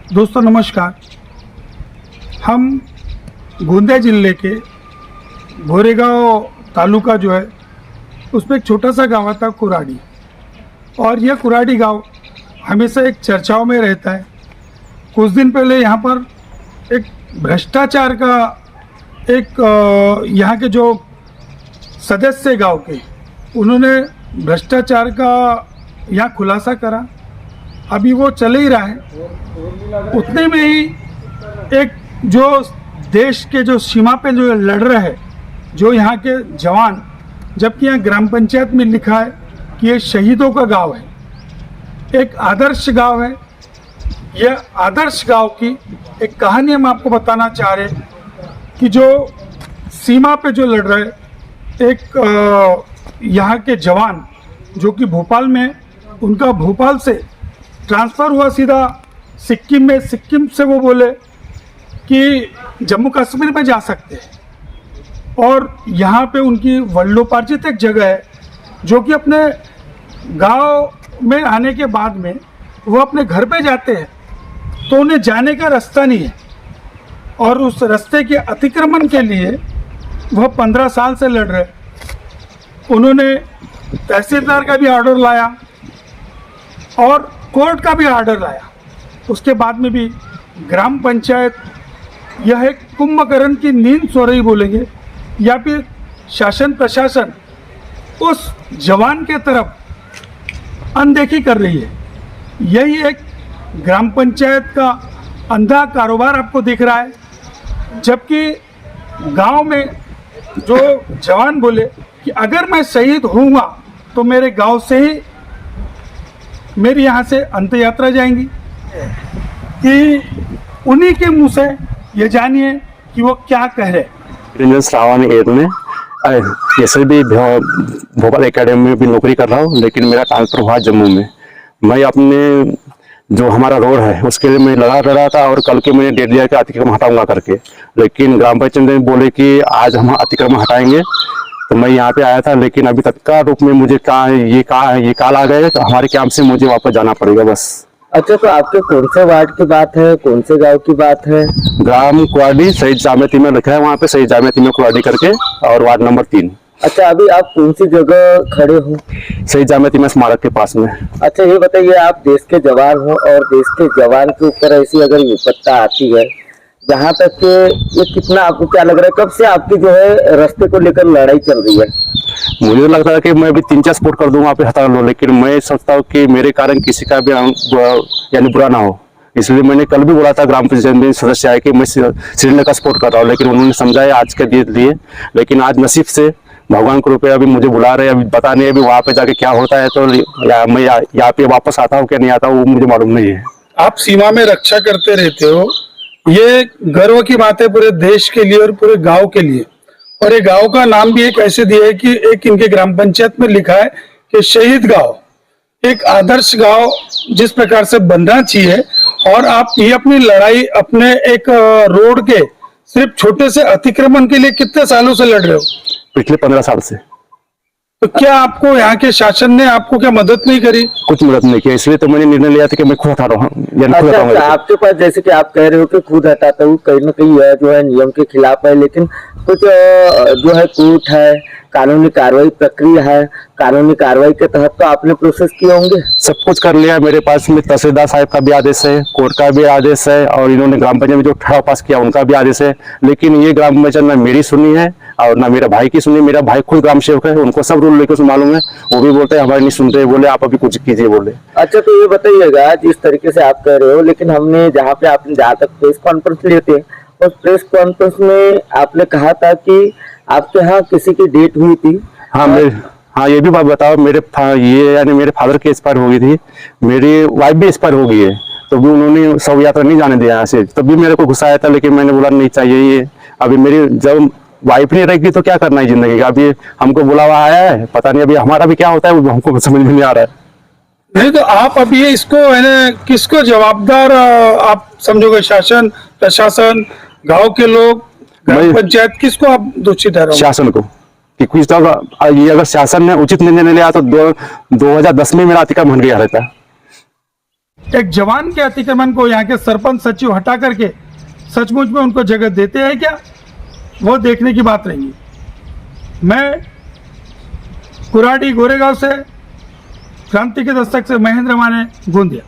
दोस्तों नमस्कार। हम गोंदिया जिले के गोरेगांव तालुका जो है उसमें एक छोटा सा गांव था कुराड़ी, और यह कुराड़ी गांव हमेशा एक चर्चाओं में रहता है। कुछ दिन पहले यहाँ पर एक भ्रष्टाचार का यहाँ के जो सदस्य गांव के, उन्होंने भ्रष्टाचार का यहाँ खुलासा करा। अभी वो चल ही रहा है। उतने में ही एक जो देश के जो सीमा पे जो लड़ रहे हैं, जो यहाँ के जवान, जबकि यहाँ ग्राम पंचायत में लिखा है कि ये शहीदों का गांव है, एक आदर्श गांव है। यह आदर्श गांव की एक कहानी हम आपको बताना चाह रहे कि जो सीमा पे जो लड़ रहे एक यहाँ के जवान जो कि भोपाल में, उनका भोपाल से ट्रांसफ़र हुआ सीधा सिक्किम में। सिक्किम से वो बोले कि जम्मू कश्मीर में जा सकते हैं, और यहाँ पे उनकी वल्लोपार्जित एक जगह है जो कि अपने गांव में आने के बाद में वो अपने घर पे जाते हैं तो उन्हें जाने का रास्ता नहीं है, और उस रास्ते के अतिक्रमण के लिए वह 15 साल से लड़ रहे। उन्होंने तहसीलदार का भी ऑर्डर लाया और कोर्ट का भी ऑर्डर लाया। उसके बाद में भी ग्राम पंचायत, यह एक कुंभकर्ण की नींद सो रही बोलेंगे, या फिर शासन प्रशासन उस जवान के तरफ अनदेखी कर रही है। यही एक ग्राम पंचायत का अंधा कारोबार आपको दिख रहा है। जबकि गांव में जो जवान बोले कि अगर मैं शहीद होऊंगा तो मेरे गांव से ही मेरी यहाँ से अंत यात्रा जाएंगी। कि उन्हीं के मुंह से ये जानिए कि वो क्या कह रहे। रंजन श्रावण एयर में जैसे भी भोपाल एकेडमी में भी नौकरी कर रहा हूँ, लेकिन मेरा ट्रांसफर हुआ जम्मू में। मैं अपने जो हमारा रोड है उसके लिए मैं लगा कर रहा था, और कल के मैंने डेट दिया कि अतिक्रमण हटाऊंगा करके, लेकिन ग्राम पंचायत ने बोले कि आज हम अतिक्रमण हटाएंगे। तो मैं यहाँ पे आया था, लेकिन अभी तत्काल रूप में मुझे ये काल आ गए तो हमारे कैंप से मुझे वापस जाना पड़ेगा बस। अच्छा, तो आपके कौन से वार्ड की बात है, कौन से गांव की बात है? ग्राम कुराड़ी, शहीद जामिया में लिखा है वहाँ पे, शहीद जामिया में कुराड़ी करके, और वार्ड नंबर 3। अच्छा, अभी आप कौन सी जगह खड़े हो? शहीद जामिया स्मारक के पास में। अच्छा, ये बताइए, आप देश के जवान हो और देश के जवान के ऊपर ऐसी अगर विपत्ता आती है, जहाँ तक कि ये कितना आपको क्या लग रहा है, कब से आपकी जो है रास्ते को लेकर लड़ाई चल रही है? मुझे तो लगता है कि मैं भी 3-4 स्पोर्ट कर दूं वहाँ पे हटा लो, लेकिन मैं सोचता हूँ कि मेरे कारण किसी का भी यानी बुरा ना हो। इसलिए मैंने कल भी बोला था ग्राम पंचायत सदस्य आए कि मैं श्रीनगर का सपोर्ट कर रहा हूँ, लेकिन उन्होंने समझाया आज के लिए। लेकिन आज नसीब से भगवान के रूप में अभी मुझे बुला रहे हैं, अभी पता नहीं अभी वहाँ पे जाके क्या होता है, तो मैं यहाँ पे वापस आता हूँ क्या नहीं आता हूँ वो मुझे मालूम नहीं है। आप सीमा में रक्षा करते रहते हो, ये गर्व की बात है पूरे देश के लिए और पूरे गांव के लिए। और ये गांव का नाम भी एक ऐसे दिया है कि एक इनके ग्राम पंचायत में लिखा है कि शहीद गांव, एक आदर्श गांव जिस प्रकार से बनना चाहिए। और आप ये अपनी लड़ाई अपने एक रोड के सिर्फ छोटे से अतिक्रमण के लिए कितने सालों से लड़ रहे हो? पिछले 15 साल से। तो क्या आपको यहाँ के शासन ने आपको क्या मदद नहीं करी? कुछ मदद नहीं किया, इसलिए तो मैंने निर्णय लिया था कि मैं खुद हटा रहा हूँ। अच्छा, आपके पास जैसे कि आप कह रहे हो कि खुद हटाता हूँ, कहीं ना कहीं यह जो है नियम के खिलाफ है, लेकिन कुछ जो है कोर्ट है, कानूनी कार्रवाई प्रक्रिया है, कानूनी कार्रवाई के तहत तो आपने प्रोसेस किए होंगे। सब कुछ कर लिया। मेरे पास में तहसीलदार साहब का भी आदेश है, कोर्ट का भी आदेश है, और इन्होंने ग्राम पंचायत में जो ठहराव पास किया उनका भी आदेश है। लेकिन ये ग्राम पंचायत ना मेरी सुनी है और ना मेरा भाई की सुनी। मेरा भाई खुद ग्राम सेवक है, उनको सब रूल लेकर मालूम है। वो भी बोलते हैं हमारे नहीं सुनते, बोले आप अभी कुछ कीजिए बोले। अच्छा, तो ये बताइएगा, जिस तरीके से आप कह रहे हो, लेकिन हमने जहाँ पे आपने जहाँ तक प्रेस कॉन्फ्रेंस लिए थे, उस प्रेस कॉन्फ्रेंस में आपने कहा था कि आपके यहाँ किसी की डेट हुई थी। हाँ, ये भी बात बताओ। मेरे फादर की एक्सपायर हो गई थी, मेरी वाइफ भी एक्सपायर हो गई है, तो भी उन्होंने शव यात्रा नहीं जाने दिया यहाँ से। तब भी मेरे को गुस्सा आया था, लेकिन मैंने बोला नहीं चाहिए ये। अभी मेरी जब वाइफ नहीं रहेगी तो क्या करना है जिंदगी का? अभी हमको बुलावा आया है, पता नहीं अभी हमारा भी क्या होता है, वो हमको समझ में नहीं आ रहा है। नहीं तो आप अभी इसको है ना, किसको जवाबदार आप समझोगे? शासन, प्रशासन, गांव के लोग, ग्राम पंचायत, किसको आप दोषी ठहराओगे? शासन को। कि कुछ तो ये अगर शासन ने उचित निर्णय लिया तो 2010 में मेरा अतिक्रमण हट गया रहता। एक जवान के अतिक्रमण को यहाँ के सरपंच सचिव हटा करके सचमुच में उनको जगह देते हैं क्या, वो देखने की बात रहेगी। मैं कुराड़ी गोरेगांव से क्रांति के दस्तक से महेंद्र माने गोंदिया।